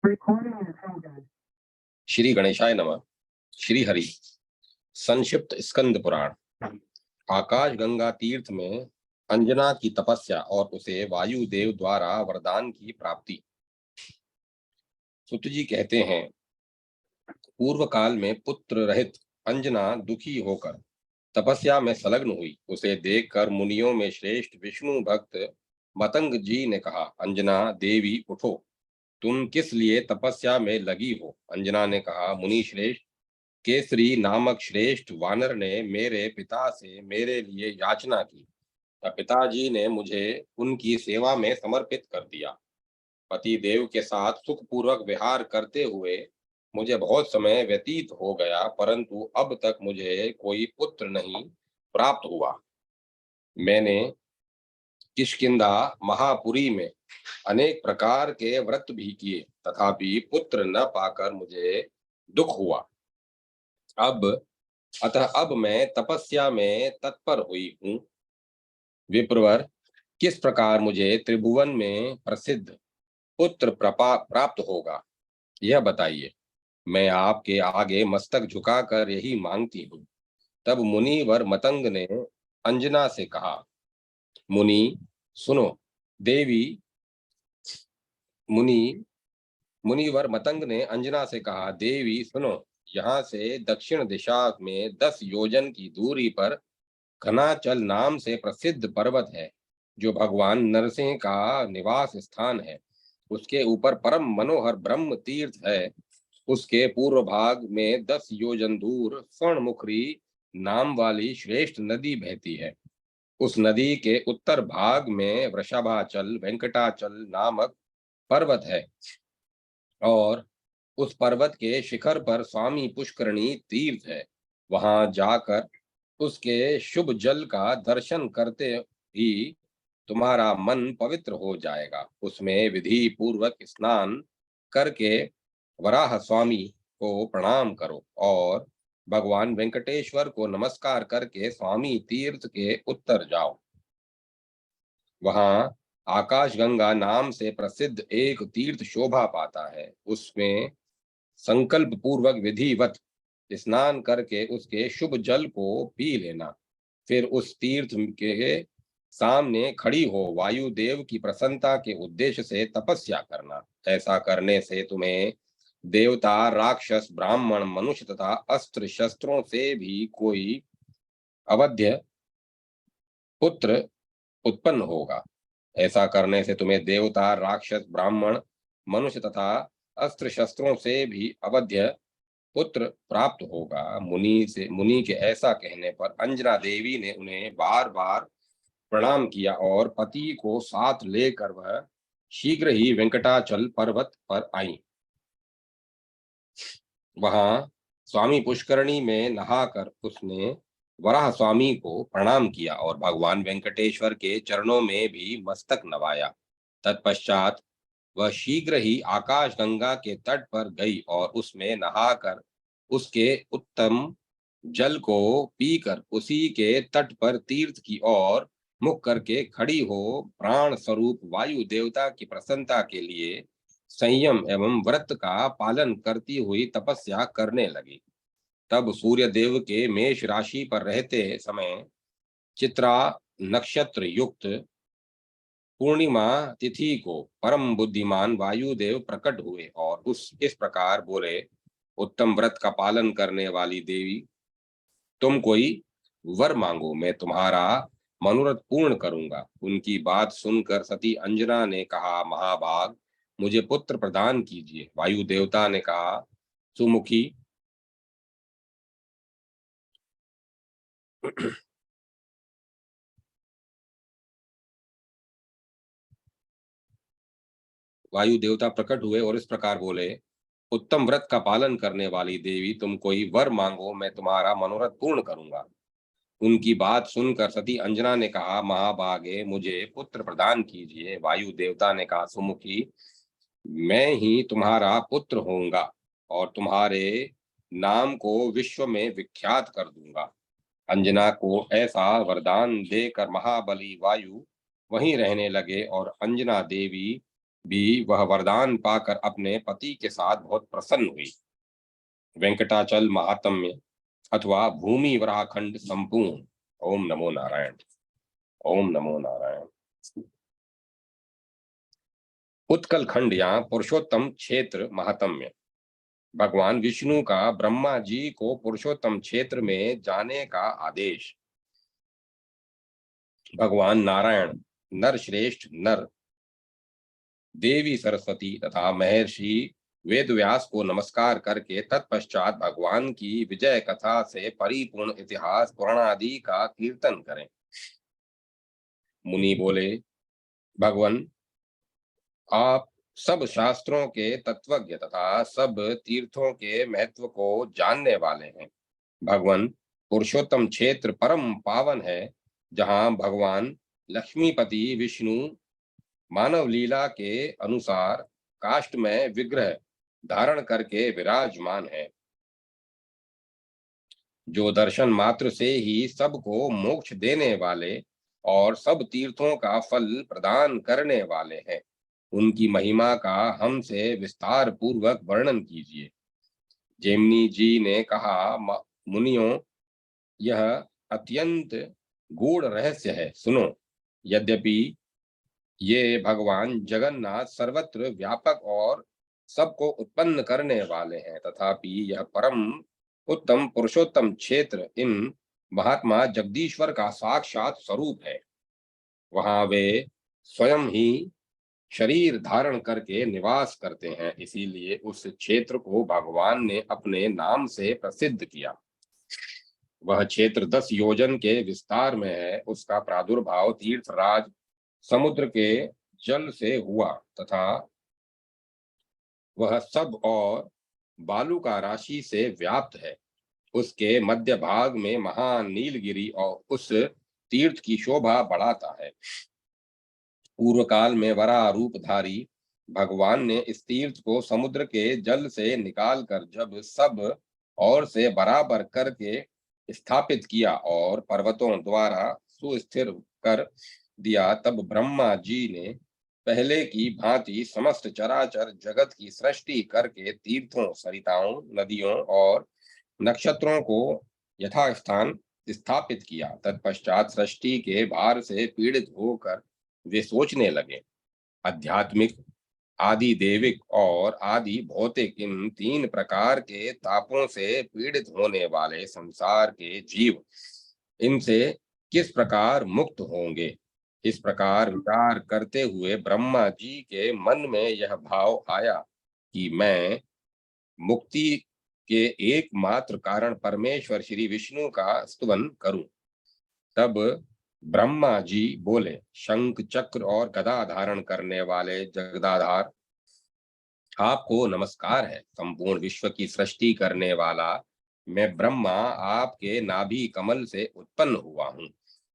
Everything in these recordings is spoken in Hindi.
श्री गणेशाय नमः। श्री हरि। संक्षिप्त स्कंद पुराण। आकाश गंगा तीर्थ में अंजना की तपस्या और उसे वायुदेव द्वारा वरदान की प्राप्ति। सुत जी कहते हैं, पूर्व काल में पुत्र रहित अंजना दुखी होकर तपस्या में संलग्न हुई। उसे देखकर मुनियों में श्रेष्ठ विष्णु भक्त मतंग जी ने कहा, अंजना देवी उठो, तुम किस लिए तपस्या में लगी हो? अंजना ने कहा, मुनि श्रेष्ठ, केसरी नामक श्रेष्ठ वानर ने मेरे पिता से मेरे लिए याचना की। तब पिताजी ने मुझे उनकी सेवा में समर्पित कर दिया। पति देव के साथ सुखपूर्वक विहार करते हुए मुझे बहुत समय व्यतीत हो गया, परंतु अब तक मुझे कोई पुत्र नहीं प्राप्त हुआ। मैंने किष्किंधा महापुरी में अनेक प्रकार के व्रत भी किए, तथापि पुत्र न पाकर मुझे दुख हुआ। अब मैं तपस्या में तत्पर हुई हूँ। विप्रवर, किस प्रकार मुझे त्रिभुवन में प्रसिद्ध पुत्र प्राप्त होगा, यह बताइए। मैं आपके आगे मस्तक झुकाकर यही मांगती हूँ। तब मुनिवर मतंग ने अंजना से कहा, मुनि सुनो। देवी मुनि मुनिवर मतंग ने अंजना से कहा, देवी सुनो, यहाँ से दक्षिण दिशा में 10 योजन की दूरी पर घनाचल नाम से प्रसिद्ध पर्वत है, जो भगवान नरसिंह का निवास स्थान है। उसके ऊपर परम मनोहर ब्रह्म तीर्थ है। उसके पूर्व भाग में 10 योजन दूर स्वर्णमुखरी नाम वाली श्रेष्ठ नदी बहती है। उस नदी के उत्तर भाग में वृषभाचल वेंकटाचल नामक पर्वत है, और उस पर्वत के शिखर पर स्वामी पुष्करणी तीर्थ है। वहां जाकर उसके शुभ जल का दर्शन करते ही तुम्हारा मन पवित्र हो जाएगा। उसमें विधि पूर्वक स्नान करके वराह स्वामी को प्रणाम करो और भगवान वेंकटेश्वर को नमस्कार करके स्वामी तीर्थ के उत्तर जाओ। वहां आकाश गंगा नाम से प्रसिद्ध एक तीर्थ शोभा पाता है। उसमें संकल्प पूर्वक विधिवत स्नान करके उसके शुभ जल को पी लेना। फिर उस तीर्थ के सामने खड़ी हो वायुदेव की प्रसन्नता के उद्देश्य से तपस्या करना। ऐसा करने से तुम्हें देवता, राक्षस, ब्राह्मण, मनुष्य तथा अस्त्र शस्त्रों से भी कोई अवध्य पुत्र उत्पन्न होगा। ऐसा करने से तुम्हें देवता, राक्षस, ब्राह्मण, मनुष्य तथा अस्त्र शस्त्रों से भी अवध्य पुत्र प्राप्त होगा। मुनि के ऐसा कहने पर अंजना देवी ने उन्हें बार बार प्रणाम किया और पति को साथ लेकर वह शीघ्र ही वेंकटाचल पर्वत पर आई। वहां स्वामी पुष्करणी में नहाकर उसने वराह स्वामी को प्रणाम किया और भगवान वेंकटेश्वर के चरणों में भी मस्तक नवाया। तत्पश्चात वह शीघ्र ही आकाश गंगा के तट पर गई और उसमें नहाकर उसके उत्तम जल को पीकर उसी के तट पर तीर्थ की ओर मुख करके खड़ी हो प्राण स्वरूप वायु देवता की प्रसन्नता के लिए संयम एवं व्रत का पालन करती हुई तपस्या करने लगी। तब सूर्य देव के मेष राशि पर रहते समय चित्रा नक्षत्र युक्त पूर्णिमा तिथि को परम बुद्धिमान वायुदेव प्रकट हुए और इस प्रकार बोले, उत्तम व्रत का पालन करने वाली देवी, तुम कोई वर मांगो, मैं तुम्हारा मनोरथ पूर्ण करूंगा। उनकी बात सुनकर सती अंजना ने कहा, महाभाग, मुझे पुत्र प्रदान कीजिए। वायु देवता ने कहा, सुमुखी, वायु देवता प्रकट हुए और इस प्रकार बोले, उत्तम व्रत का पालन करने वाली देवी, तुम कोई वर मांगो, मैं तुम्हारा मनोरथ पूर्ण करूंगा। उनकी बात सुनकर सती अंजना ने कहा, महाभागे, मुझे पुत्र प्रदान कीजिए। वायु देवता ने कहा, सुमुखी, मैं ही तुम्हारा पुत्र होऊंगा और तुम्हारे नाम को विश्व में विख्यात कर दूंगा। अंजना को ऐसा वरदान देकर महाबली वायु वहीं रहने लगे और अंजना देवी भी वह वरदान पाकर अपने पति के साथ बहुत प्रसन्न हुई। वेंकटाचल महात्म्य अथवा भूमि वराखंड संपूर्ण। ओम नमो नारायण। ओम नमो नारायण। उत्कल खंड या पुरुषोत्तम क्षेत्र महात्म्य। भगवान विष्णु का ब्रह्मा जी को पुरुषोत्तम क्षेत्र में जाने का आदेश। भगवान नारायण नर श्रेष्ठ नर, देवी सरस्वती तथा महर्षि वेदव्यास को नमस्कार करके तत्पश्चात भगवान की विजय कथा से परिपूर्ण इतिहास पुराणादि का कीर्तन करें। मुनि बोले, भगवान आप सब शास्त्रों के तत्वज्ञ तथा सब तीर्थों के महत्व को जानने वाले हैं। भगवान पुरुषोत्तम क्षेत्र परम पावन है, जहां भगवान लक्ष्मीपति विष्णु मानव लीला के अनुसार काष्ठ में विग्रह धारण करके विराजमान है, जो दर्शन मात्र से ही सबको मोक्ष देने वाले और सब तीर्थों का फल प्रदान करने वाले हैं। उनकी महिमा का हमसे विस्तार पूर्वक वर्णन कीजिए। जेमिनी जी ने कहा, मुनियों, यह अत्यंत गूढ़ रहस्य है, सुनो। यद्यपि ये भगवान जगन्नाथ सर्वत्र व्यापक और सबको उत्पन्न करने वाले हैं, तथापि यह परम उत्तम पुरुषोत्तम क्षेत्र इन महात्मा जगदीश्वर का साक्षात स्वरूप है। वहां वे स्वयं ही शरीर धारण करके निवास करते हैं, इसीलिए उस क्षेत्र को भगवान ने अपने नाम से प्रसिद्ध किया। वह क्षेत्र 10 योजन के विस्तार में है। उसका प्रादुर्भाव तीर्थराज समुद्र के जल से हुआ तथा वह सब और बालुका राशि से व्याप्त है। उसके मध्य भाग में महान नीलगिरी और उस तीर्थ की शोभा बढ़ाता है। पूर्व काल में वराह रूपधारी भगवान ने इस तीर्थ को समुद्र के जल से निकालकर जब सब और से बराबर करके स्थापित किया और पर्वतों द्वारा सुस्थिर कर दिया, तब ब्रह्मा जी ने पहले की भांति समस्त चराचर जगत की सृष्टि करके तीर्थों, सरिताओं, नदियों और नक्षत्रों को यथास्थान स्थापित किया। तत्पश्चात सृष्टि के भार से पीड़ित होकर वे सोचने लगे, आध्यात्मिक, आदि देविक और आदि भौतिक इन 3 प्रकार के तापों से पीड़ित होने वाले संसार के जीव इनसे किस प्रकार मुक्त होंगे। इस प्रकार विचार करते हुए ब्रह्मा जी के मन में यह भाव आया कि मैं मुक्ति के एकमात्र कारण परमेश्वर श्री विष्णु का स्तुवन करूं। तब ब्रह्मा जी बोले, शंख चक्र और गदा धारण करने वाले जगदाधार, आपको नमस्कार है। संपूर्ण विश्व की सृष्टि करने वाला मैं ब्रह्मा आपके नाभि कमल से उत्पन्न हुआ हूँ।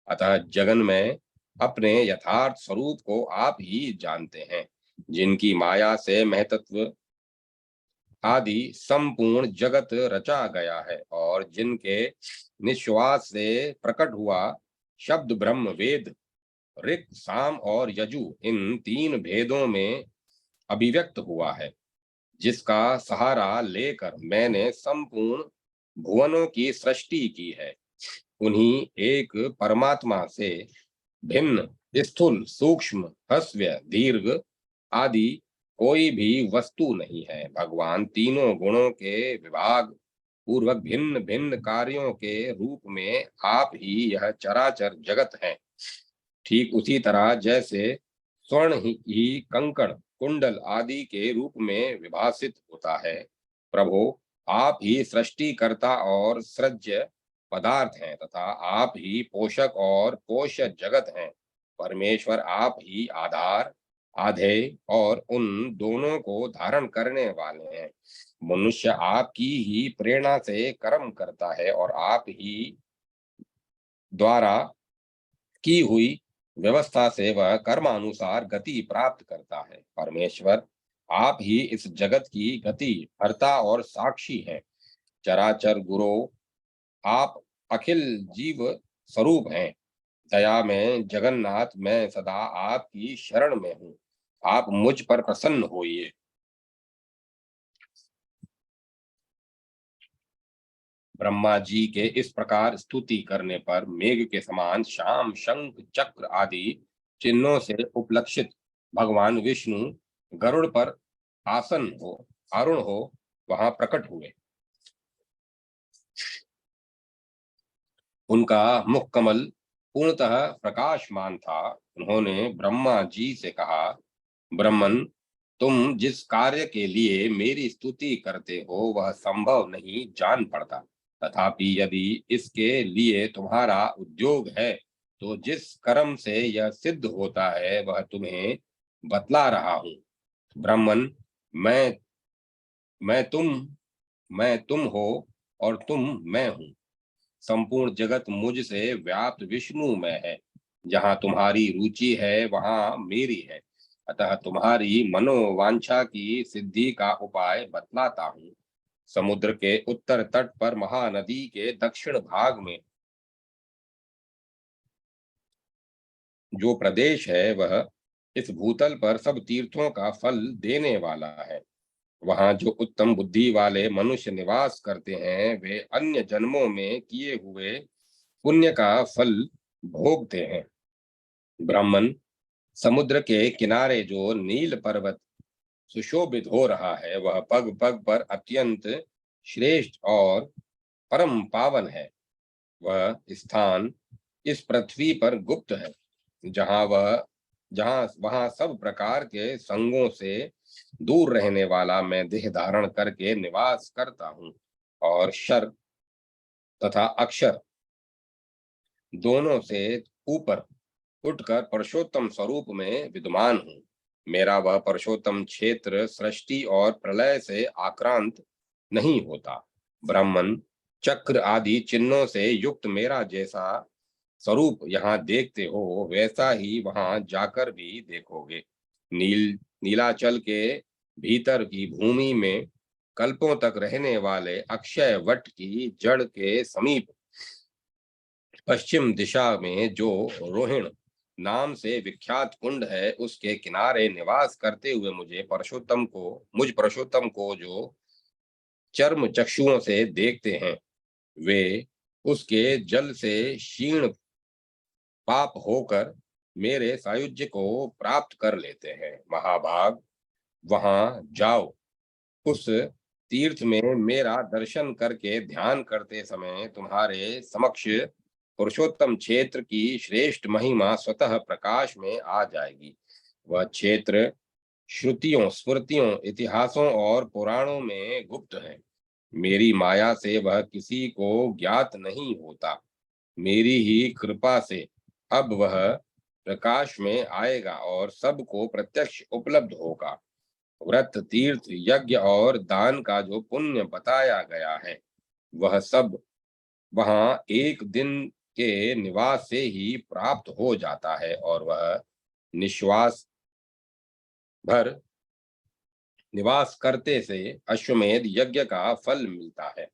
अतः जगन में अपने यथार्थ स्वरूप को आप ही जानते हैं, जिनकी माया से महतत्व आदि संपूर्ण जगत रचा गया है और जिनके निश्वास से प्रकट हुआ शब्द ब्रह्म वेद, ऋक, साम और यजु इन 3 भेदों में अभिव्यक्त हुआ है, जिसका सहारा लेकर मैंने संपूर्ण भुवनों की सृष्टि की है। उन्हीं एक परमात्मा से भिन्न स्थूल, सूक्ष्म, ह्रस्व, दीर्घ आदि कोई भी वस्तु नहीं है। भगवान तीनों गुणों के विभाग पूर्वक भिन्न भिन्न कार्यों के रूप में आप ही यह चराचर जगत है। ठीक उसी तरह जैसे स्वर्ण ही कंकड़, कुंडल आदि के रूप में विभाषित होता है, प्रभु आप ही सृष्टिकर्ता और सृज्य पदार्थ हैं तथा आप ही पोषक और पोष्य जगत हैं। परमेश्वर आप ही आधार, आधेय और उन दोनों को धारण करने वाले हैं। मनुष्य आपकी ही प्रेरणा से कर्म करता है और आप ही द्वारा की हुई व्यवस्था से वह कर्मानुसार गति प्राप्त करता है। परमेश्वर आप ही इस जगत की गति, हर्ता और साक्षी हैं। चराचर गुरु आप अखिल जीव स्वरूप हैं। दया में जगन्नाथ मैं सदा आपकी शरण में हूँ। आप मुझ पर प्रसन्न होइए। ब्रह्मा जी के इस प्रकार स्तुति करने पर मेघ के समान शाम, शंख, चक्र आदि चिन्हों से उपलक्षित भगवान विष्णु गरुड़ पर आसन हो आरूढ़ हो वहां प्रकट हुए। उनका मुख कमल पूर्णतः प्रकाशमान था। उन्होंने ब्रह्मा जी से कहा, ब्रह्मन, तुम जिस कार्य के लिए मेरी स्तुति करते हो वह संभव नहीं जान पड़ता। तथापि यदि इसके लिए तुम्हारा उद्योग है तो जिस कर्म से यह सिद्ध होता है वह तुम्हें बतला रहा हूँ। ब्रह्मन, मैं मैं तुम मैं तुम हो और तुम मैं हूँ। संपूर्ण जगत मुझसे व्याप्त विष्णु में है। जहाँ तुम्हारी रुचि है वहाँ मेरी है। अतः तुम्हारी मनोवांछा की सिद्धि का उपाय बतलाता हूँ। समुद्र के उत्तर तट पर महानदी के दक्षिण भाग में जो प्रदेश है वह इस भूतल पर सब तीर्थों का फल देने वाला है। वहां जो उत्तम बुद्धि वाले मनुष्य निवास करते हैं वे अन्य जन्मों में किए हुए पुण्य का फल भोगते हैं। ब्राह्मण, समुद्र के किनारे जो नील पर्वत सुशोभित हो रहा है वह पग पग पर अत्यंत श्रेष्ठ और परम पावन है। वह स्थान इस पृथ्वी पर गुप्त है। जहाँ वहां सब प्रकार के संगों से दूर रहने वाला मैं देह धारण करके निवास करता हूँ और शर तथा अक्षर दोनों से ऊपर उठकर पुरुषोत्तम स्वरूप में विद्यमान हूँ। मेरा वह पुरुषोत्तम क्षेत्र सृष्टि और प्रलय से आक्रांत नहीं होता। ब्राह्मण, चक्र आदि चिन्हों से युक्त मेरा जैसा स्वरूप यहाँ देखते हो वैसा ही वहां जाकर भी देखोगे। नीलाचल के भीतर की भूमि में कल्पों तक रहने वाले अक्षय वट की जड़ के समीप पश्चिम दिशा में जो रोहिण नाम से विख्यात कुंड है उसके किनारे निवास करते हुए मुझ पुरुषोत्तम को जो चर्म चक्षुओं से देखते हैं वे उसके जल से क्षीण पाप होकर मेरे सायुज्य को प्राप्त कर लेते हैं। महाभाग, वहां जाओ। उस तीर्थ में मेरा दर्शन करके ध्यान करते समय तुम्हारे समक्ष पुरुषोत्तम क्षेत्र की श्रेष्ठ महिमा स्वतः प्रकाश में आ जाएगी। वह क्षेत्र श्रुतियों, स्मृतियों, इतिहासों और पुराणों में गुप्त है। मेरी माया से वह किसी को ज्ञात नहीं होता। मेरी ही कृपा से अब वह प्रकाश में आएगा और सबको प्रत्यक्ष उपलब्ध होगा। व्रत, तीर्थ, यज्ञ और दान का जो पुण्य बताया गया है वह सब वहां एक दिन के निवास से ही प्राप्त हो जाता है और वह निश्वास भर निवास करते से अश्वमेध यज्ञ का फल मिलता है।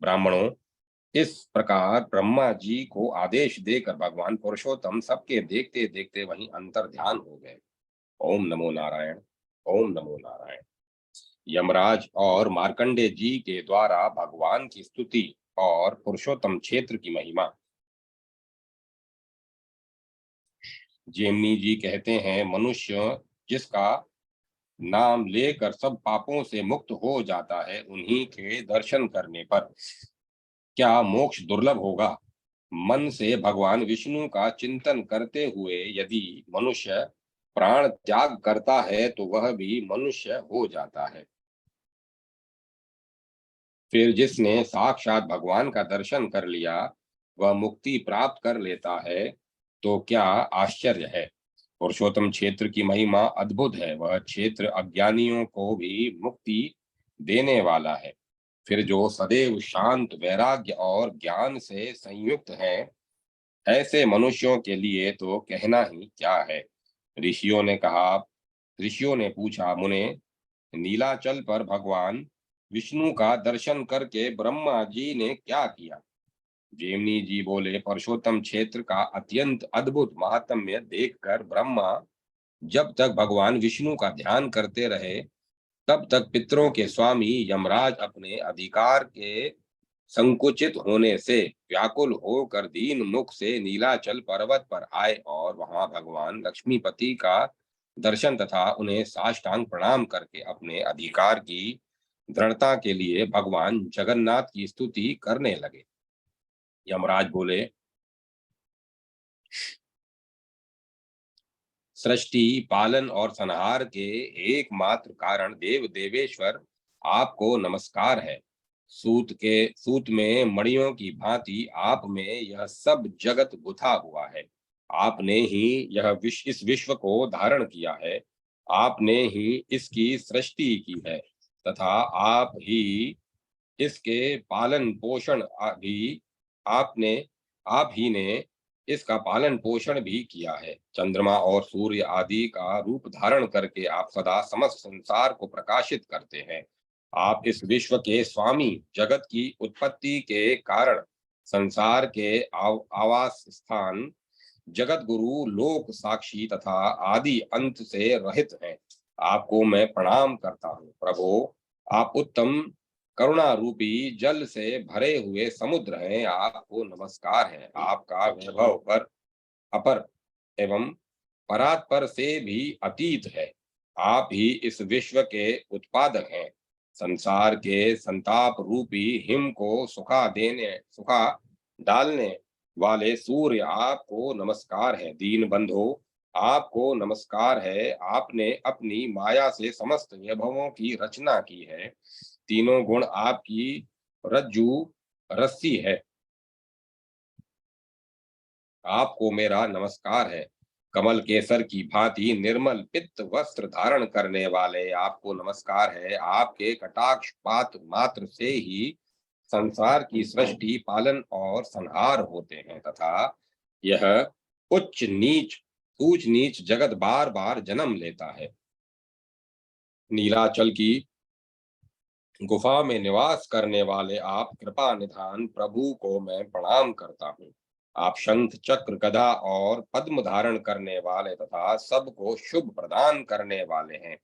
ब्राह्मणों, इस प्रकार ब्रह्मा जी को आदेश देकर भगवान पुरुषोत्तम सबके देखते देखते वहीं अंतर ध्यान हो गए। ओम नमो नारायण। ओम नमो नारायण। यमराज और मार्कंडे जी के द्वारा भगवान की स्तुति और पुरुषोत्तम क्षेत्र की महिमा। जेमिनी जी कहते हैं, मनुष्य जिसका नाम लेकर सब पापों से मुक्त हो जाता है उन्हीं के दर्शन करने पर क्या मोक्ष दुर्लभ होगा। मन से भगवान विष्णु का चिंतन करते हुए यदि मनुष्य प्राण त्याग करता है तो वह भी मनुष्य हो जाता है। फिर जिसने साक्षात भगवान का दर्शन कर लिया वह मुक्ति प्राप्त कर लेता है। तो क्या आश्चर्य है। पुरुषोत्तम क्षेत्र की महिमा अद्भुत है। वह क्षेत्र अज्ञानियों को भी मुक्ति देने वाला है। फिर जो सदैव शांत, वैराग्य और ज्ञान से संयुक्त हैं, ऐसे मनुष्यों के लिए तो कहना ही क्या है। ऋषियों ने कहा ऋषियों ने पूछा, मुने, नीलाचल पर भगवान विष्णु का दर्शन करके ब्रह्मा जी ने क्या किया। जेमिनी जी बोले, पुरुषोत्तम क्षेत्र का अत्यंत अद्भुत महात्म्य देखकर ब्रह्मा जब तक भगवान विष्णु का ध्यान करते रहे, तब तक पितरों के स्वामी यमराज अपने अधिकार के संकुचित होने से व्याकुल होकर दीन मुख से नीलाचल पर्वत पर आए और वहां भगवान लक्ष्मीपति का दर्शन तथा उन्हें साष्टांग प्रणाम करके अपने अधिकार की दृढ़ता के लिए भगवान जगन्नाथ की स्तुति करने लगे। यमराज बोले, सृष्टि पालन और संहार के एकमात्र कारण देव देवेश्वर आपको नमस्कार है। सूत में मणियों की भांति आप में यह सब जगत गुथा हुआ है। आपने ही इस विश्व को धारण किया है। आपने ही इसकी सृष्टि की है तथा इसके पालन पोषण भी आपने आप ही ने इसका पालन पोषण भी किया है। चंद्रमा और सूर्य आदि का रूप धारण करके आप सदा समस्त संसार को प्रकाशित करते हैं। आप इस विश्व के स्वामी, जगत की उत्पत्ति के कारण, संसार के आवास स्थान, जगत गुरु, लोक साक्षी तथा आदि अंत से रहित हैं। आपको मैं प्रणाम करता हूँ प्रभो। आप उत्तम करुणा रूपी जल से भरे हुए समुद्र हैं। आपको नमस्कार है। आपका वैभव पर अपर एवं परात्पर से भी अतीत है। आप ही इस विश्व के उत्पादक हैं। संसार के संताप रूपी हिम को सुखा डालने वाले सूर्य, आपको नमस्कार है। दीन बंधो, आपको नमस्कार है। आपने अपनी माया से समस्त वैभवों की रचना की है। तीनों गुण आपकी रज्जु रस्सी है। आपको मेरा नमस्कार है। कमल केसर की भांति निर्मल पित्त वस्त्र धारण करने वाले, आपको नमस्कार है। आपके कटाक्ष पात मात्र से ही संसार की सृष्टि, पालन और संहार होते हैं तथा यह ऊंच नीच जगत बार बार जन्म लेता है। नीलाचल की गुफा में निवास करने वाले आप कृपा निधान प्रभु को मैं प्रणाम करता हूँ। आप शंख चक्र गदा और पद्म धारण करने वाले तथा सबको शुभ प्रदान करने वाले हैं।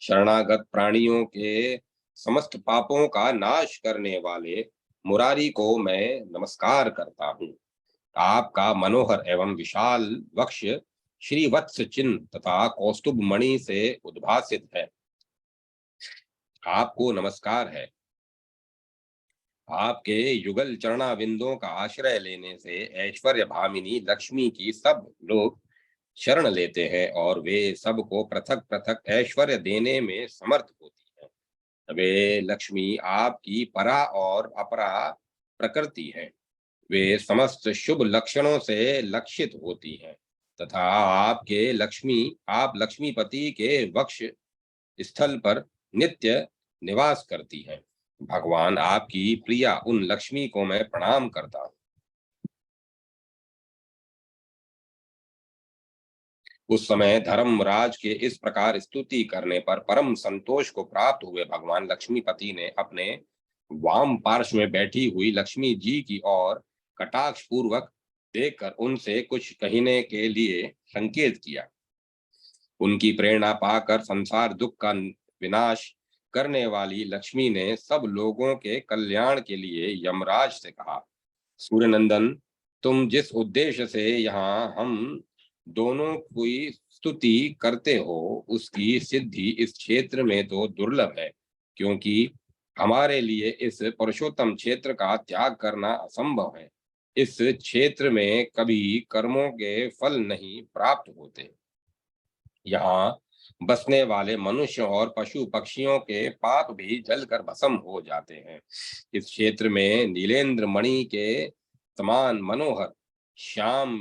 शरणागत प्राणियों के समस्त पापों का नाश करने वाले मुरारी को मैं नमस्कार करता हूँ। आपका मनोहर एवं विशाल वक्ष श्रीवत्स चिन्ह तथा कौस्तुभ मणि से उद्भासित है। आपको नमस्कार है। आपके युगल चरणाविंदों का आश्रय लेने से ऐश्वर्य भामिनी लक्ष्मी की सब लोग शरण लेते हैं और वे सबको पृथक पृथक ऐश्वर्य देने में समर्थ होती हैं। वे लक्ष्मी आपकी परा और अपरा प्रकृति है। वे समस्त शुभ लक्षणों से लक्षित होती हैं तथा आप लक्ष्मीपति के वक्ष स्थल पर नित्य निवास करती हैं। भगवान आपकी प्रिया उन लक्ष्मी को मैं प्रणाम करता हूँ। उस समय धर्मराज के इस प्रकार स्तुति करने पर परम संतोष को प्राप्त हुए भगवान लक्ष्मीपति ने अपने वाम पार्श्व में बैठी हुई लक्ष्मी जी की ओर कटाक्ष पूर्वक देखकर उनसे कुछ कहने के लिए संकेत किया। उनकी प्रेरणा पाकर संसार दुख का विनाश करने वाली लक्ष्मी ने सब लोगों के कल्याण के लिए यमराज से कहा, सूर्यनंदन, तुम जिस उद्देश्य से यहाँ हम दोनों की स्तुति करते हो, उसकी सिद्धि इस क्षेत्र में तो दुर्लभ है, क्योंकि हमारे लिए इस पुरुषोत्तम क्षेत्र का त्याग करना असंभव है। इस क्षेत्र में कभी कर्मों के फल नहीं प्राप्त होते। यहाँ बसने वाले मनुष्य और पशु पक्षियों के पाप भी जलकर भस्म हो जाते हैं। इस क्षेत्र में नीलेंद्र मणि के समान मनोहर श्याम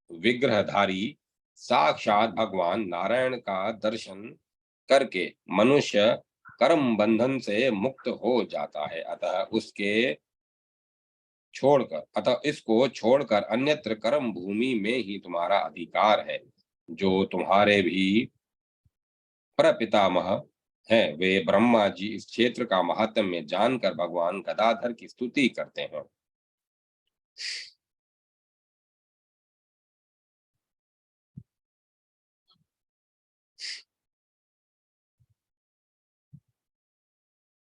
विग्रहधारी साक्षात भगवान नारायण का दर्शन करके मनुष्य कर्म बंधन से मुक्त हो जाता है। अतः इसको छोड़कर अन्यत्र कर्म भूमि में ही तुम्हारा अधिकार है। जो तुम्हारे भी प्रपितामह हैं, वे ब्रह्मा जी इस क्षेत्र का महात्म्य जानकर भगवान गदाधर की स्तुति करते हैं।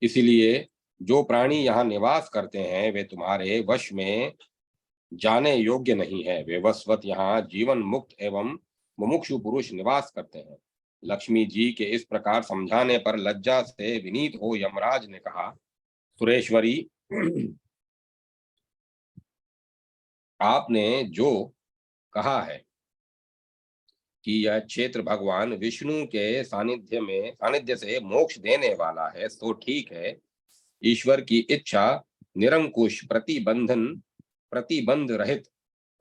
इसीलिए जो प्राणी यहाँ निवास करते हैं वे तुम्हारे वश में जाने योग्य नहीं है। वे वशवत यहाँ जीवन मुक्त एवं मुमुक्षु पुरुष निवास करते हैं। लक्ष्मी जी के इस प्रकार समझाने पर लज्जा से विनीत हो यमराज ने कहा, सुरेश्वरी, आपने जो कहा है कि यह क्षेत्र भगवान विष्णु के सानिध्य से मोक्ष देने वाला है, तो ठीक है। ईश्वर की इच्छा निरंकुश प्रतिबंध रहित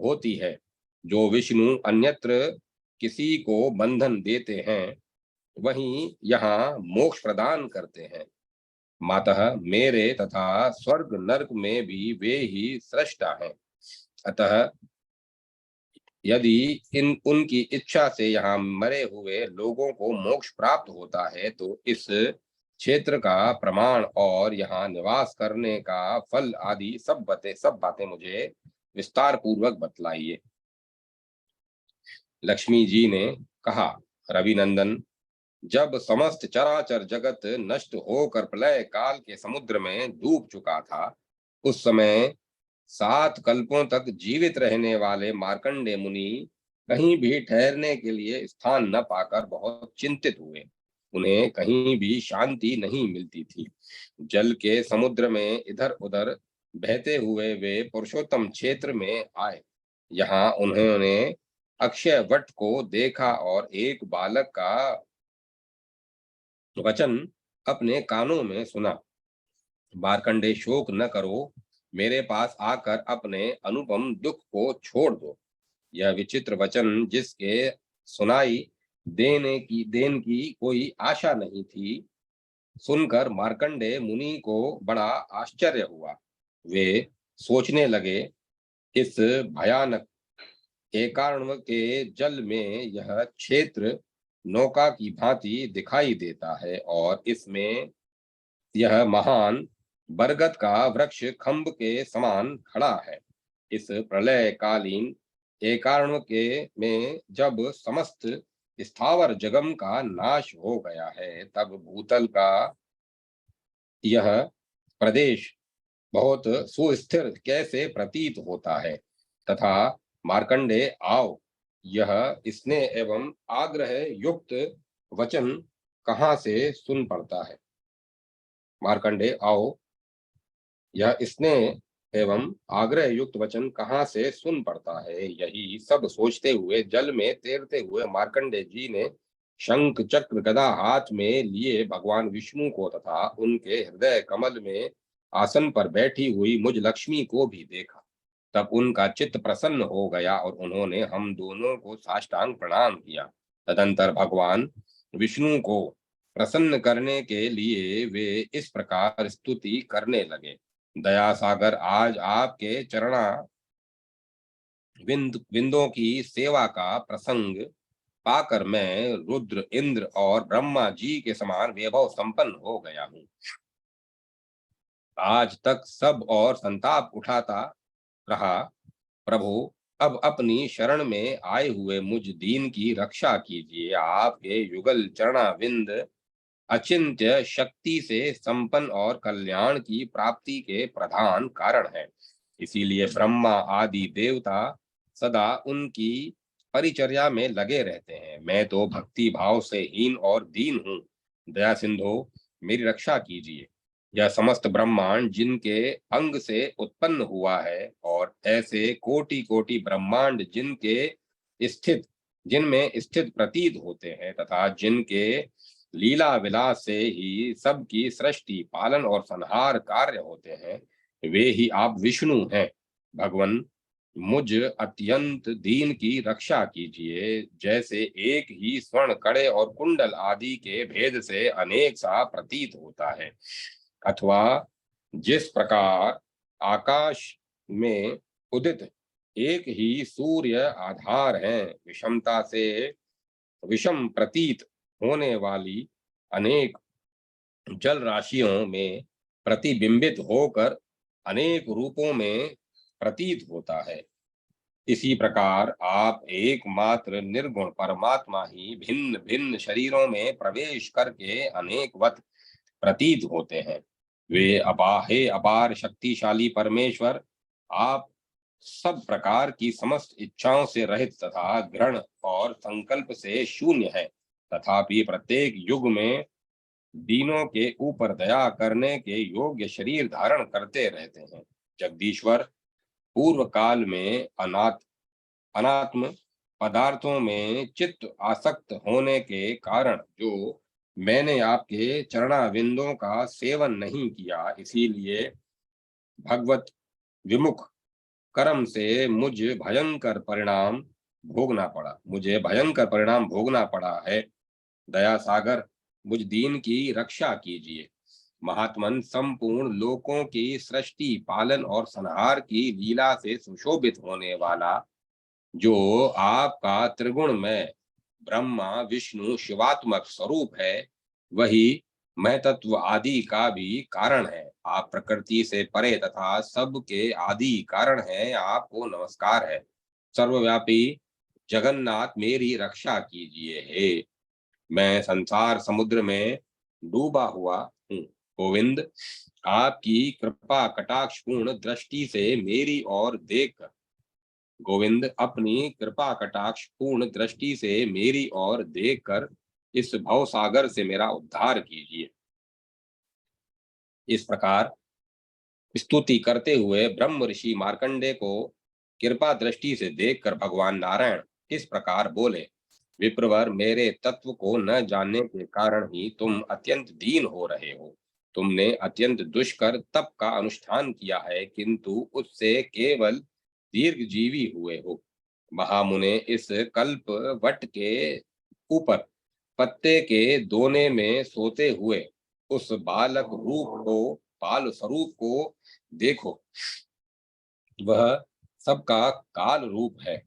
होती है। जो विष्णु अन्यत्र किसी को बंधन देते हैं, वहीं यहाँ मोक्ष प्रदान करते हैं। मातः मेरे तथा स्वर्ग नरक में भी वे ही सृष्टा हैं। अतः यदि इन उनकी इच्छा से यहाँ मरे हुए लोगों को मोक्ष प्राप्त होता है, तो इस क्षेत्र का प्रमाण और यहाँ निवास करने का फल आदि सब बातें मुझे विस्तार पूर्वक बतलाइए। लक्ष्मी जी ने कहा, रविनंदन, जब समस्त चराचर जगत नष्ट होकर प्रलय काल के समुद्र में डूब चुका था, उस समय 7 कल्पों तक जीवित रहने वाले मार्कंडे मुनि कहीं भी ठहरने के लिए स्थान न पाकर बहुत चिंतित हुए। उन्हें कहीं भी शांति नहीं मिलती थी। जल के समुद्र में इधर उधर बहते हुए वे पुरुषोत्तम क्षेत्र में आए। यहाँ उन्होंने अक्षय वट को देखा और एक बालक का वचन अपने कानों में सुना, मार्कंडे, शोक न करो, मेरे पास आकर अपने अनुपम दुख को छोड़ दो। यह विचित्र वचन जिसके सुनाई देन की कोई आशा नहीं थी, सुनकर मार्कंडे मुनि को बड़ा आश्चर्य हुआ। वे सोचने लगे, इस भयानक एकार्ण के जल में यह क्षेत्र नौका की भांति दिखाई देता है और इसमें यह महान बरगद का वृक्ष खंभ के समान खड़ा है। इस प्रलय कालीन एकार्ण के में जब समस्त स्थावर जगम का नाश हो गया है, तब भूतल का यह प्रदेश बहुत सुस्थिर कैसे प्रतीत होता है। तथा मार्कंडे, आओ, यह स्नेह एवं आग्रह युक्त वचन कहाँ से सुन पड़ता है। मार्कंडे, आओ, यह स्नेह एवं आग्रह युक्त वचन कहाँ से सुन पड़ता है। यही सब सोचते हुए जल में तैरते हुए मार्कंडे जी ने शंख चक्र गदा हाथ में लिए भगवान विष्णु को तथा उनके हृदय कमल में आसन पर बैठी हुई मुझ लक्ष्मी को भी देखा। तब उनका चित्त प्रसन्न हो गया और उन्होंने हम दोनों को साष्टांग प्रणाम किया। तदंतर भगवान विष्णु को प्रसन्न करने के लिए वे इस प्रकार स्तुति करने लगे, दया सागर, आज आपके चरणा विंदों की सेवा का प्रसंग पाकर मैं रुद्र, इंद्र और ब्रह्मा जी के समान वैभव संपन्न हो गया हूँ। आज तक सब और संताप उठाता रहा, प्रभु अब अपनी शरण में आए हुए मुझ दीन की रक्षा कीजिए। आपके युगल चरणाविंद अचिंत्य शक्ति से संपन्न और कल्याण की प्राप्ति के प्रधान कारण है। इसीलिए ब्रह्मा आदि देवता सदा उनकी परिचर्या में लगे रहते हैं। मैं तो भक्ति भाव से हीन और दीन हूँ। दया सिंधु, मेरी रक्षा कीजिए। यह समस्त ब्रह्मांड जिनके अंग से उत्पन्न हुआ है और ऐसे कोटि कोटि ब्रह्मांड जिनमें स्थित प्रतीत होते हैं तथा जिनके लीला विलास से ही सबकी सृष्टि, पालन और संहार कार्य होते हैं, वे ही आप विष्णु हैं। भगवान, मुझ अत्यंत दीन की रक्षा कीजिए। जैसे एक ही स्वर्ण कड़े और कुंडल आदि के भेद से अनेक सा प्रतीत होता है, अथवा जिस प्रकार आकाश में उदित एक ही सूर्य आधार है, विषमता से विषम प्रतीत होने वाली अनेक जल राशियों में प्रतिबिंबित होकर अनेक रूपों में प्रतीत होता है। इसी प्रकार आप एकमात्र निर्गुण परमात्मा ही भिन्न भिन्न शरीरों में प्रवेश करके अनेकवत प्रतीत होते हैं। वे हे अपार शक्तिशाली परमेश्वर, आप सब प्रकार की समस्त इच्छाओं से रहित तथा ग्रहण और संकल्प से शून्य है, तथापि प्रत्येक युग में दीनों के ऊपर दया करने के योग्य शरीर धारण करते रहते हैं। जगदीश्वर, पूर्व काल में अनात्म पदार्थों में चित्त आसक्त होने के कारण जो मैंने आपके चरणाविंदों का सेवन नहीं किया, इसीलिए भगवत विमुख कर्म से मुझे भयंकर परिणाम भोगना पड़ा है। दया सागर, मुझ दीन की रक्षा कीजिए। महात्मन, संपूर्ण लोकों की सृष्टि, पालन और संहार की लीला से सुशोभित होने वाला जो आपका त्रिगुण में ब्रह्मा विष्णु शिवात्मक स्वरूप है, वही मैं तत्व आदि का भी कारण है। आप प्रकृति से परे तथा सबके आदि कारण हैं। आपको नमस्कार है। सर्वव्यापी जगन्नाथ, मेरी रक्षा कीजिए। हे, मैं संसार समुद्र में डूबा हुआ हूँ। गोविंद, आपकी कृपा कटाक्षपूर्ण दृष्टि से मेरी ओर देखकर गोविंद, अपनी कृपा कटाक्ष पूर्ण दृष्टि से मेरी ओर देखकर इस भव सागर से मेरा उद्धार कीजिए। इस प्रकार स्तुति करते हुए ब्रह्म ऋषि मार्कंडे को कृपा दृष्टि से देखकर भगवान नारायण इस प्रकार बोले, विप्रवर, मेरे तत्व को न जानने के कारण ही तुम अत्यंत दीन हो रहे हो। तुमने अत्यंत दुष्कर तप का अनुष्ठान किया है, किंतु उससे केवल दीर्घजीवी हुए हो। महामुने, इस कल्प वट के ऊपर पत्ते के दोने में सोते हुए उस बाल स्वरूप को देखो। वह सबका काल रूप है।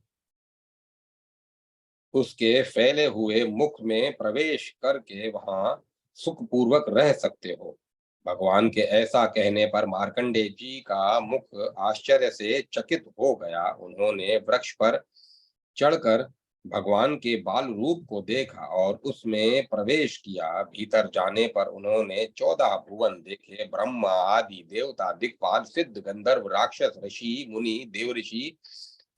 उसके फैले हुए मुख में प्रवेश करके वहां सुखपूर्वक रह सकते हो। भगवान के ऐसा कहने पर मार्कंडे जी का मुख आश्चर्य से चकित हो गया। उन्होंने वृक्ष पर चढ़कर भगवान के बाल रूप को देखा और उसमें प्रवेश किया। भीतर जाने पर उन्होंने 14 भुवन देखे। ब्रह्मा आदि देवता, दिक्पाल, सिद्ध, गंधर्व, राक्षस, ऋषि, मुनि, देवऋषि,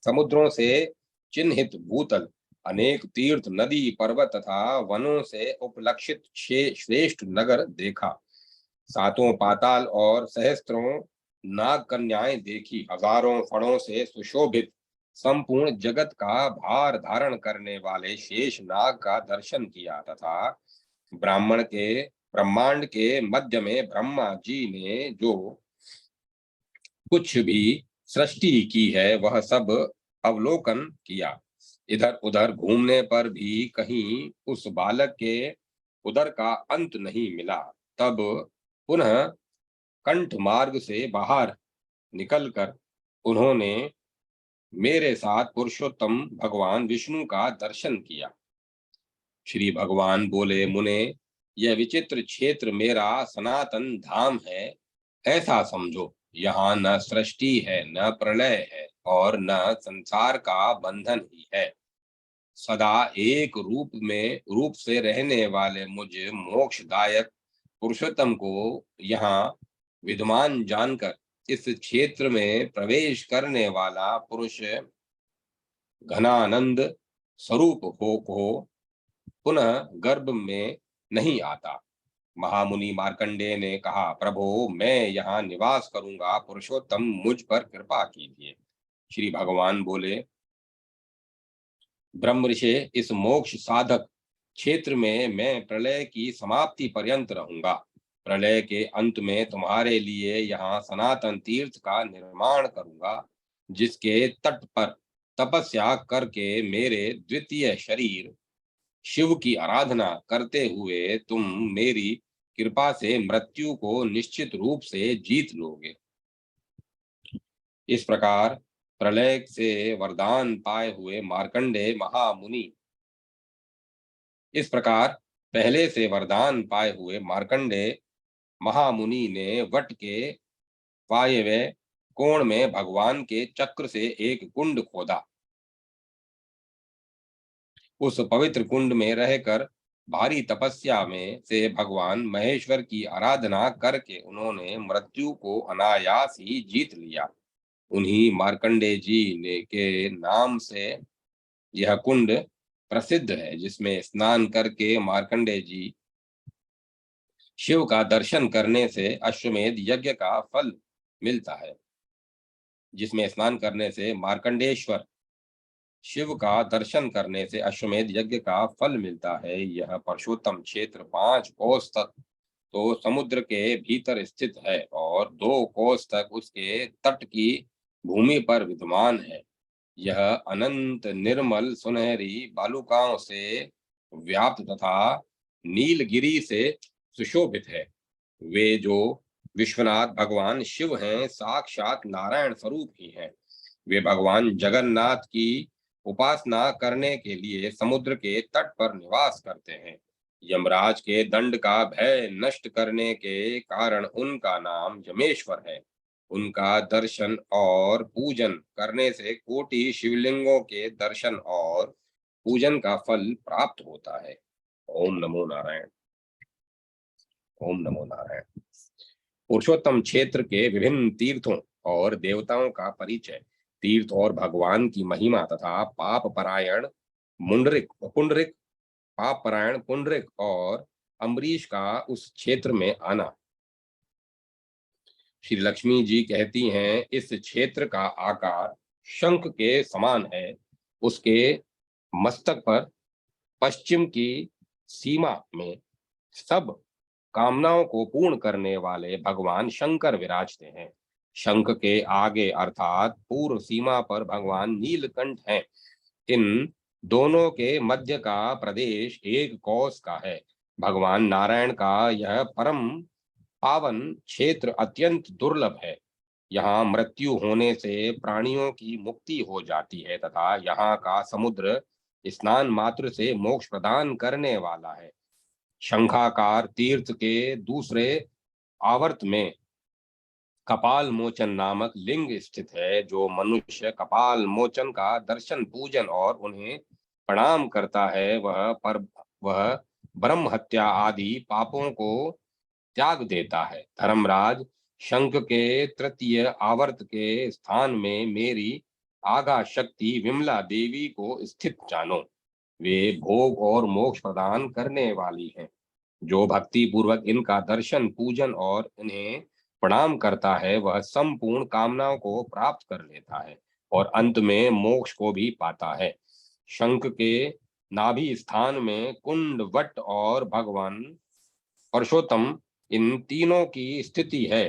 समुद्रों से चिन्हित भूतल, अनेक तीर्थ, नदी, पर्वत तथा वनों से उपलक्षित श्रेष्ठ नगर देखा। सातों पाताल और सहस्त्रों नाग कन्याएं देखी। हजारों फणों से सुशोभित संपूर्ण जगत का भार धारण करने वाले शेष नाग का दर्शन किया तथा ब्रह्मांड के मध्य में ब्रह्मा जी ने जो कुछ भी सृष्टि की है वह सब अवलोकन किया। इधर उधर घूमने पर भी कहीं उस बालक के उदर का अंत नहीं मिला। तब पुनः कंठ मार्ग से बाहर निकलकर उन्होंने मेरे साथ पुरुषोत्तम भगवान विष्णु का दर्शन किया। श्री भगवान बोले, मुने, यह विचित्र क्षेत्र मेरा सनातन धाम है, ऐसा समझो। यहाँ न सृष्टि है, न प्रलय है और न संसार का बंधन ही है। सदा एक रूप से रहने वाले मुझ मोक्षदायक पुरुषोत्तम को यहाँ विद्वान जानकर इस क्षेत्र में प्रवेश करने वाला पुरुष घनानंद स्वरूप हो पुनः गर्भ में नहीं आता। महामुनि मार्कंडेय ने कहा, प्रभो, मैं यहाँ निवास करूंगा। पुरुषोत्तम, मुझ पर कृपा कीजिए। श्री भगवान बोले, ब्रह्म ऋषि, इस मोक्ष साधक क्षेत्र में मैं प्रलय की समाप्ति पर्यंत रहूंगा। प्रलय के अंत में तुम्हारे लिए यहाँ सनातन तीर्थ का निर्माण करूंगा, जिसके तट पर तपस्या करके मेरे द्वितीय शरीर शिव की आराधना करते हुए तुम मेरी कृपा से मृत्यु को निश्चित रूप से जीत लोगे। इस प्रकार प्रलय से वरदान पाए हुए मार्कंडे महामुनि इस प्रकार पहले से वरदान पाए हुए मार्कंडे महामुनि ने वट के वायव्य कोण में भगवान के चक्र से एक कुंड खोदा। उस पवित्र कुंड में रहकर भारी तपस्या में से भगवान महेश्वर की आराधना करके उन्होंने मृत्यु को अनायास ही जीत लिया। उन्हीं मार्कंडे जी ने के नाम से यह कुंड प्रसिद्ध है, जिसमें स्नान करके मार्कंडे जी शिव का दर्शन करने से अश्वमेध यज्ञ का फल मिलता है। जिसमें स्नान करने से मार्कंडेश्वर शिव का दर्शन करने से अश्वमेध यज्ञ का फल मिलता है। यह पुरुषोत्तम क्षेत्र 5 कोस तक तो समुद्र के भीतर स्थित है और 2 कोस तक उसके तट की भूमि पर विद्यमान है। यह अनंत निर्मल सुनहरी बालुकाओं से व्याप्त तथा नीलगिरी से सुशोभित है। वे जो विश्वनाथ भगवान शिव हैं, साक्षात नारायण स्वरूप ही हैं। वे भगवान जगन्नाथ की उपासना करने के लिए समुद्र के तट पर निवास करते हैं। यमराज के दंड का भय नष्ट करने के कारण उनका नाम यमेश्वर है। उनका दर्शन और पूजन करने से कोटि शिवलिंगों के दर्शन और पूजन का फल प्राप्त होता है। ओम नमो नारायण। ओम नमो नारायण। पुरुषोत्तम क्षेत्र के विभिन्न तीर्थों और देवताओं का परिचय। तीर्थ और भगवान की महिमा तथा पाप परायण मुंडरिक पुंडरिक पाप परायण पुंडरिक और अम्बरीश का उस क्षेत्र में आना। श्री लक्ष्मी जी कहती हैं, इस क्षेत्र का आकार शंख के समान है। उसके मस्तक पर पश्चिम की सीमा में सब कामनाओं को पूर्ण करने वाले भगवान शंकर विराजते हैं। शंख के आगे अर्थात पूर्व सीमा पर भगवान नीलकंठ हैं। इन दोनों के मध्य का प्रदेश 1 कोस का है। भगवान नारायण का यह परम पावन क्षेत्र अत्यंत दुर्लभ है। यहाँ मृत्यु होने से प्राणियों की मुक्ति हो जाती है तथा यहाँ का समुद्र स्नान मात्र से मोक्ष प्रदान करने वाला है। शंखाकार तीर्थ के दूसरे आवर्त में कपाल मोचन नामक लिंग स्थित है। जो मनुष्य कपाल मोचन का दर्शन पूजन और उन्हें प्रणाम करता है, वह ब्रह्म हत्या आदि पापों को त्याग देता है। धर्मराज, शंख के तृतीय आवर्त के स्थान में मेरी आगा शक्ति विमला देवी को स्थित जानो। वे भोग और मोक्ष प्रदान करने वाली हैं। जो भक्ति पूर्वक इनका दर्शन पूजन और इन्हें प्रणाम करता है, वह संपूर्ण कामनाओं को प्राप्त कर लेता है और अंत में मोक्ष को भी पाता है। शंख के नाभि स्थान में कुंड वट और भगवान परशोत्तम इन तीनों की स्थिति है।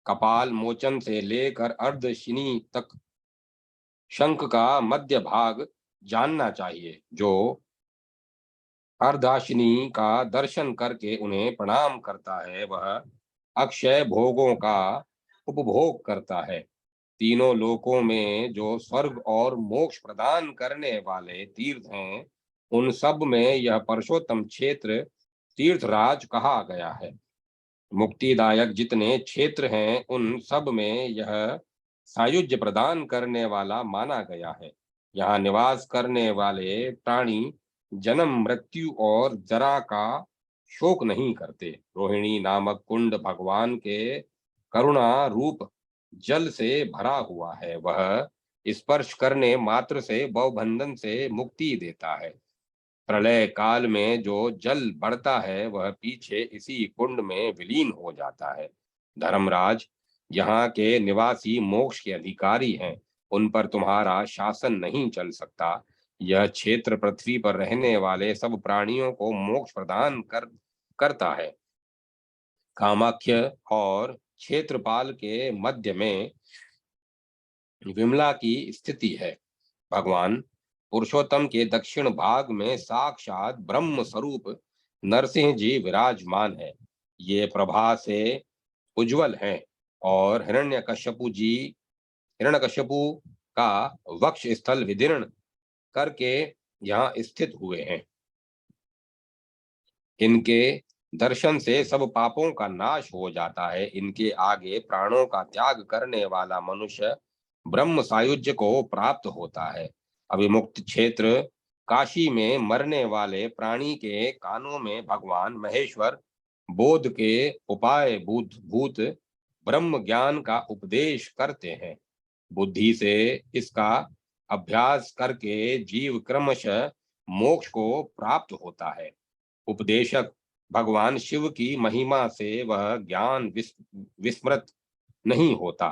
कपाल मोचन से लेकर अर्धशिनी तक शंख का मध्य भाग जानना चाहिए। जो अर्धाशिनी का दर्शन करके उन्हें प्रणाम करता है, वह अक्षय भोगों का उपभोग करता है। तीनों लोकों में जो स्वर्ग और मोक्ष प्रदान करने वाले तीर्थ हैं, उन सब में यह पुरुषोत्तम क्षेत्र तीर्थराज कहा गया है। मुक्तिदायक जितने क्षेत्र हैं, उन सब में यह सायुज्य प्रदान करने वाला माना गया है। यहाँ निवास करने वाले प्राणी जन्म मृत्यु और जरा का शोक नहीं करते। रोहिणी नामक कुंड भगवान के करुणा रूप जल से भरा हुआ है। वह स्पर्श करने मात्र से भवबंधन से मुक्ति देता है। प्रलय काल में जो जल बढ़ता है, वह पीछे इसी कुंड में विलीन हो जाता है। धर्मराज, यहाँ के निवासी मोक्ष के अधिकारी हैं। उन पर तुम्हारा शासन नहीं चल सकता। यह क्षेत्र पृथ्वी पर रहने वाले सब प्राणियों को मोक्ष प्रदान करता है। कामाख्य और क्षेत्रपाल के मध्य में विमला की स्थिति है। भगवान पुरुषोत्तम के दक्षिण भाग में साक्षात ब्रह्म स्वरूप नरसिंह जी विराजमान है। ये प्रभा से उज्जवल हैं और हिरण्यकश्यपु का वक्ष स्थल विदीर्ण करके यहाँ स्थित हुए हैं। इनके दर्शन से सब पापों का नाश हो जाता है। इनके आगे प्राणों का त्याग करने वाला मनुष्य ब्रह्म सायुज्य को प्राप्त होता है। अभिमुक्त क्षेत्र काशी में मरने वाले प्राणी के कानों में भगवान महेश्वर बोध के उपाय भूत भूत ब्रह्म ज्ञान का उपदेश करते हैं। बुद्धि से इसका अभ्यास करके जीव क्रमशः मोक्ष को प्राप्त होता है। उपदेशक भगवान शिव की महिमा से वह ज्ञान विस्मृत नहीं होता,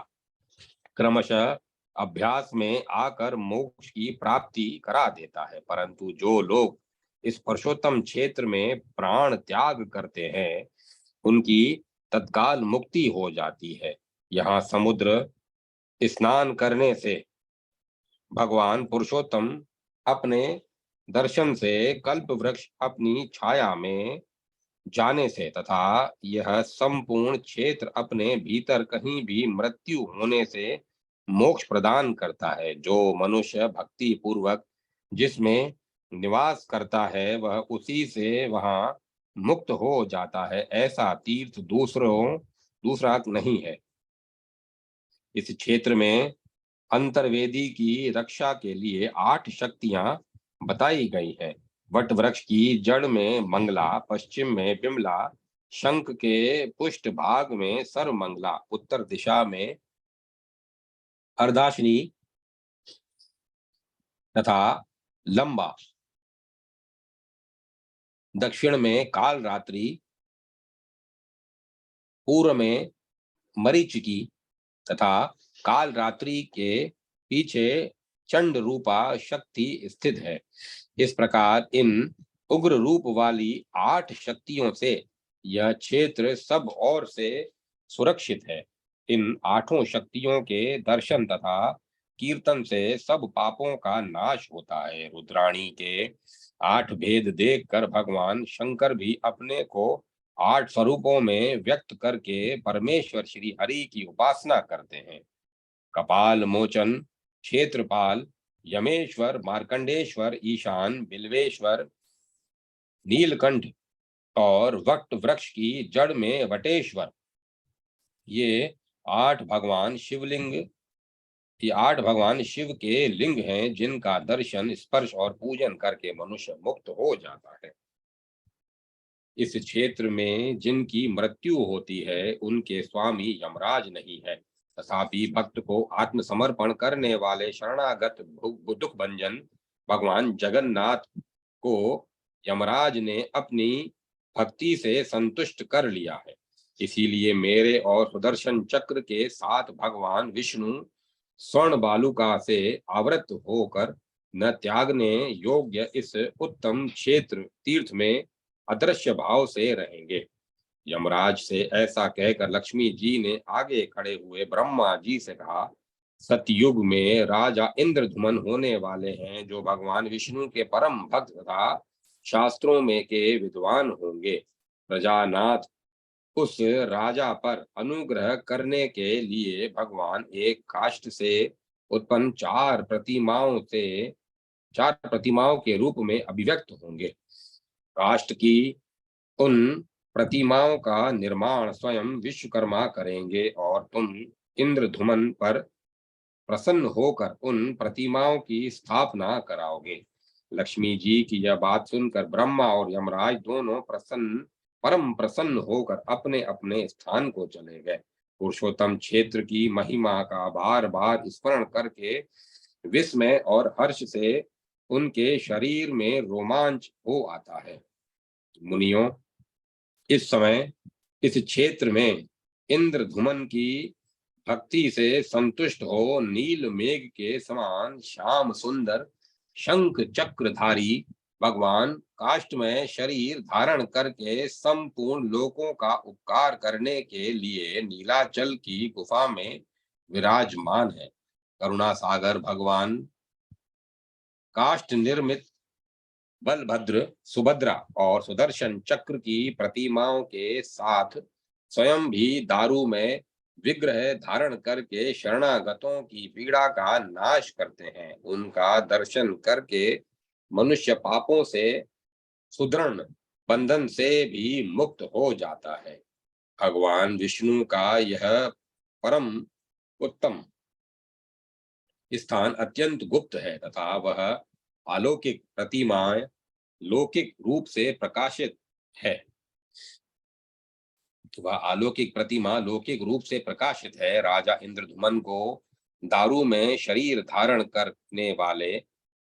क्रमशः अभ्यास में आकर मोक्ष की प्राप्ति करा देता है। परंतु जो लोग इस पुरुषोत्तम क्षेत्र में प्राण त्याग करते हैं, उनकी तत्काल मुक्ति हो जाती है। यहाँ समुद्र स्नान करने से भगवान पुरुषोत्तम अपने दर्शन से, कल्प वृक्ष अपनी छाया में जाने से तथा यह संपूर्ण क्षेत्र अपने भीतर कहीं भी मृत्यु होने से मोक्ष प्रदान करता है। जो मनुष्य भक्ति पूर्वक जिसमें निवास करता है, वह उसी से वहां मुक्त हो जाता है। ऐसा तीर्थ दूसरा नहीं है। इस क्षेत्र में अंतर्वेदी की रक्षा के लिए 8 शक्तियां बताई गई हैं। वट वृक्ष की जड़ में मंगला, पश्चिम में बिमला, शंख के पुष्ट भाग में सर्वमंगला, उत्तर दिशा में अर्धाशनी तथा लंबा, दक्षिण में कालरात्रि, पूर्व में मरीचिकी तथा कालरात्रि के पीछे चंड रूपा शक्ति स्थित है। इस प्रकार इन उग्र रूप वाली 8 शक्तियों से यह क्षेत्र सब ओर से सुरक्षित है। इन 8 शक्तियों के दर्शन तथा कीर्तन से सब पापों का नाश होता है। रुद्राणी के 8 भेद देखकर भगवान शंकर भी अपने को 8 स्वरूपों में व्यक्त करके परमेश्वर श्री हरि की उपासना करते हैं। कपाल मोचन, क्षेत्रपाल, यमेश्वर, मार्कंडेश्वर, ईशान, बिल्वेश्वर, नीलकंठ और वट वृक्ष की जड़ में वटेश्वर, ये 8 भगवान शिवलिंग ये 8 भगवान शिव के लिंग हैं, जिनका दर्शन, स्पर्श और पूजन करके मनुष्य मुक्त हो जाता है। इस क्षेत्र में जिनकी मृत्यु होती है, उनके स्वामी यमराज नहीं है। तथापि भक्त को आत्मसमर्पण करने वाले शरणागत दुख भंजन भगवान जगन्नाथ को यमराज ने अपनी भक्ति से संतुष्ट कर लिया है। इसीलिए मेरे और सुदर्शन चक्र के साथ भगवान विष्णु स्वर्ण बालुका से आवृत होकर न त्यागने योग्य इस उत्तम क्षेत्र तीर्थ में अदृश्य भाव से रहेंगे। यमराज से ऐसा कहकर लक्ष्मी जी ने आगे खड़े हुए ब्रह्मा जी से कहा, सतयुग में राजा इंद्रधुमन होने वाले हैं, जो भगवान विष्णु के परम भक्त तथा शास्त्रों में के विद्वान होंगे। प्रजानाथ उस राजा पर अनुग्रह करने के लिए भगवान एक काष्ठ से उत्पन्न 4 प्रतिमाओं के रूप में अभिव्यक्त होंगे। काष्ठ की उन प्रतिमाओं का निर्माण स्वयं विश्वकर्मा करेंगे और तुम इंद्रधुमन पर प्रसन्न होकर उन प्रतिमाओं की स्थापना कराओगे। लक्ष्मी जी की यह बात सुनकर ब्रह्मा और यमराज दोनों परम प्रसन्न होकर अपने अपने स्थान को चले गए। पुरुषोत्तम क्षेत्र की महिमा का बार बार स्मरण करके विस्मय और हर्ष से उनके शरीर में रोमांच हो आता है। मुनियों, इस समय इस क्षेत्र में इंद्रधुमन की भक्ति से संतुष्ट हो नील मेघ के समान श्याम सुंदर शंख चक्रधारी भगवान काष्ठमय शरीर धारण करके संपूर्ण लोकों का उपकार करने के लिए नीलाचल की गुफा में विराजमान है। करुणा सागर भगवान काष्ठ निर्मित बलभद्र, सुभद्रा और सुदर्शन चक्र की प्रतिमाओं के साथ स्वयं भी दारू में विग्रह धारण करके शरणागतों की पीड़ा का नाश करते हैं। उनका दर्शन करके मनुष्य पापों से सुदृढ़ बंधन से भी मुक्त हो जाता है। भगवान विष्णु का यह परम उत्तम स्थान अत्यंत गुप्त है तथा वह अलौकिक प्रतिमाएं लौकिक रूप से प्रकाशित है। वह अलौकिक प्रतिमा लौकिक रूप से प्रकाशित है। राजा इंद्रधुमन को दारू में शरीर धारण करने वाले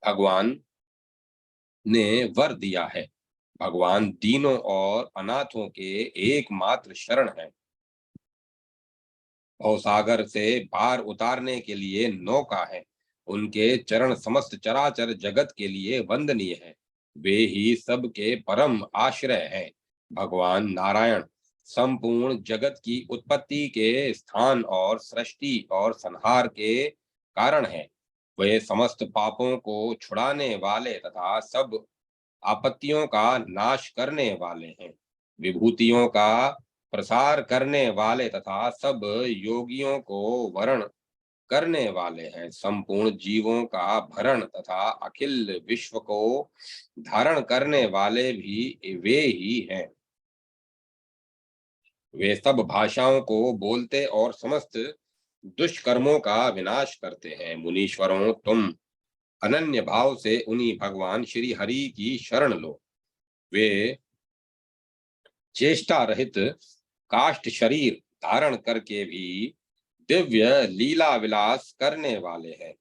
भगवान ने वर दिया है। भगवान दीनों और अनाथों के एकमात्र शरण है। भवसागर से पार उतारने के लिए नौका है। उनके चरण समस्त चराचर जगत के लिए वंदनीय है। वे ही सबके परम आश्रय हैं। भगवान नारायण संपूर्ण जगत की उत्पत्ति के स्थान और सृष्टि और संहार के कारण है। वे समस्त पापों को छुड़ाने वाले तथा सब आपत्तियों का नाश करने वाले हैं। विभूतियों का प्रसार करने वाले तथा सब योगियों को वरण करने वाले हैं। संपूर्ण जीवों का भरण तथा अखिल विश्व को धारण करने वाले भी वे ही हैं। वे सब भाषाओं को बोलते और समस्त दुष्कर्मों का विनाश करते हैं। मुनीश्वरों, तुम अनन्य भाव से उन्हीं भगवान श्री हरि की शरण लो। वे चेष्टा रहित काष्ठ शरीर धारण करके भी दिव्य लीला विलास करने वाले हैं।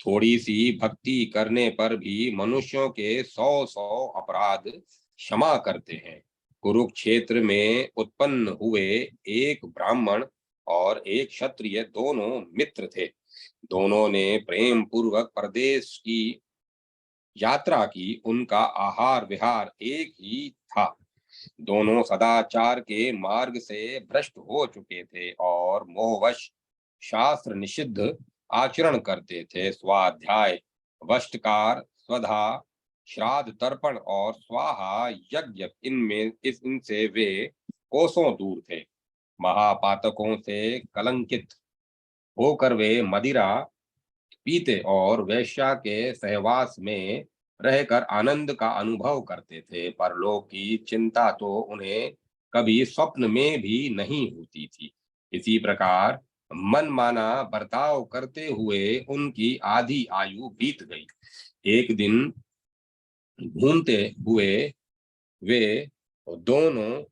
थोड़ी सी भक्ति करने पर भी मनुष्यों के 100 अपराध क्षमा करते हैं। कुरुक्षेत्र में उत्पन्न हुए एक ब्राह्मण और एक क्षत्रिय दोनों मित्र थे। दोनों ने प्रेम पूर्वक परदेश की यात्रा की। उनका आहार विहार एक ही था। दोनों सदाचार के मार्ग से भ्रष्ट हो चुके थे और मोहवश शास्त्र निषिद्ध आचरण करते थे। स्वाध्याय, वष्टकार, स्वधा, श्राद्ध, तर्पण और स्वाहा यज्ञ इनसे वे कोसों दूर थे। महापातकों से कलंकित होकर वे मदिरा पीते और वेश्या के सहवास में रहकर आनंद का अनुभव करते थे। परलोक की चिंता तो उन्हें कभी स्वप्न में भी नहीं होती थी। इसी प्रकार मनमाना बर्ताव करते हुए उनकी आधी आयु बीत गई। एक दिन घूमते हुए वे दोनों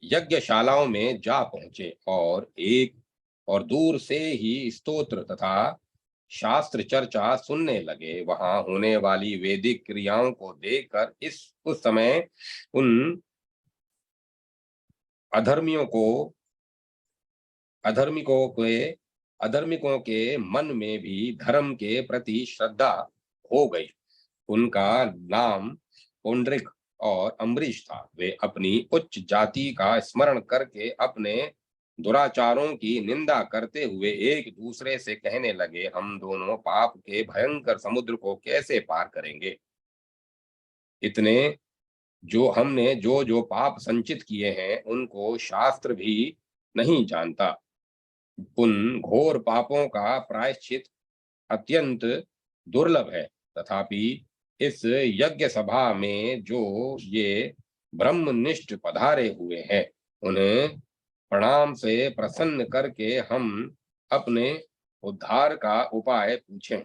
यज्ञशालाओं में जा पहुंचे और दूर से ही स्तोत्र तथा शास्त्र चर्चा सुनने लगे। वहां होने वाली वैदिक क्रियाओं को देखकर इस उस समय उन अधर्मियों को अधर्मिकों के अधर्मिकों के मन में भी धर्म के प्रति श्रद्धा हो गई। उनका नाम पुंडरिक और अम्बरीश था। वे अपनी उच्च जाति का स्मरण करके अपने दुराचारों की निंदा करते हुए एक दूसरे से कहने लगे, हम दोनों पाप के भयंकर समुद्र को कैसे पार करेंगे। इतने जो हमने जो जो पाप संचित किए हैं उनको शास्त्र भी नहीं जानता। उन घोर पापों का प्रायश्चित अत्यंत दुर्लभ है। तथापि इस यज्ञ सभा में जो ये ब्रह्मनिष्ठ पधारे हुए हैं उन्हें प्रणाम से प्रसन्न करके हम अपने उद्धार का उपाय पूछें।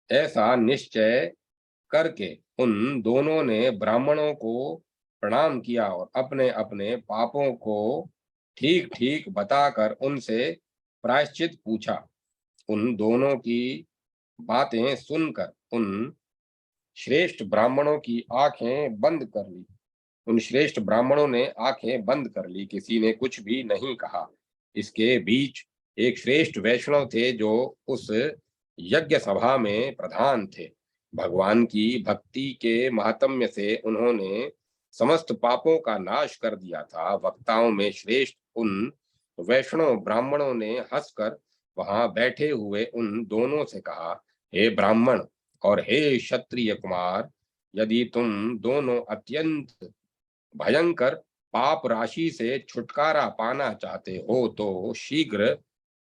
ऐसा निश्चय करके उन दोनों ने ब्राह्मणों को प्रणाम किया और अपने अपने पापों को ठीक ठीक बताकर उनसे प्रायश्चित पूछा। उन दोनों की बातें सुनकर उन श्रेष्ठ ब्राह्मणों की आंखें बंद कर ली। उन श्रेष्ठ ब्राह्मणों ने आंखें बंद कर ली, किसी ने कुछ भी नहीं कहा। इसके बीच एक श्रेष्ठ वैष्णव थे जो उस यज्ञ सभा में प्रधान थे। भगवान की भक्ति के महात्म्य से उन्होंने समस्त पापों का नाश कर दिया था। वक्ताओं में श्रेष्ठ उन वैष्णव ब्राह्मणों ने हंसकर वहां बैठे हुए उन दोनों से कहा, हे ब्राह्मण और हे क्षत्रिय कुमार, यदि तुम दोनों अत्यंत भयंकर पाप राशि से छुटकारा पाना चाहते हो तो शीघ्र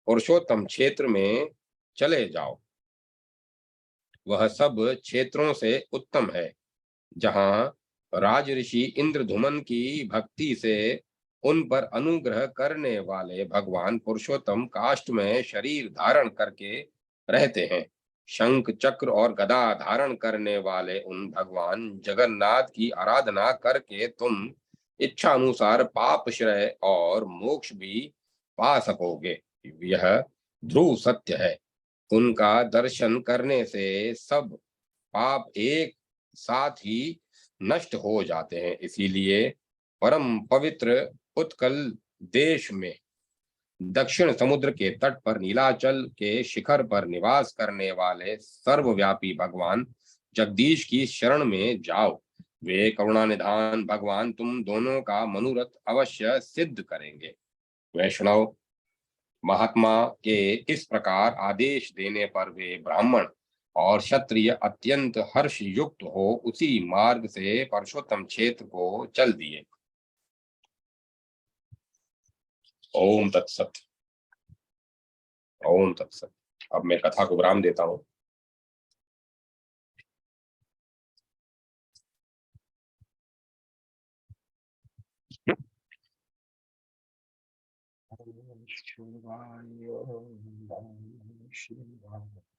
पुरुषोत्तम क्षेत्र में चले जाओ। वह सब क्षेत्रों से उत्तम है जहाँ राज ऋषि इंद्रधुमन की भक्ति से उन पर अनुग्रह करने वाले भगवान पुरुषोत्तम काष्ठ में शरीर धारण करके रहते हैं। शंख चक्र और गदा धारण करने वाले उन भगवान जगन्नाथ की आराधना करके तुम इच्छा अनुसार पाप श्रय और मोक्ष भी पा सकोगे। यह ध्रुव सत्य है। उनका दर्शन करने से सब पाप एक साथ ही नष्ट हो जाते हैं। इसीलिए परम पवित्र उत्कल देश में दक्षिण समुद्र के तट पर नीलाचल के शिखर पर निवास करने वाले सर्वव्यापी भगवान जगदीश की शरण में जाओ। वे करुणानिधान भगवान तुम दोनों का मनोरथ अवश्य सिद्ध करेंगे। वैष्णव महात्मा के इस प्रकार आदेश देने पर वे ब्राह्मण और क्षत्रिय अत्यंत हर्ष युक्त हो उसी मार्ग से परशुत्तम क्षेत्र को चल दिए। ओम तत्सत। ओम तत्सत। अब मैं कथा को विराम देता हूँ। शिवाय ओम नमः शिवाय।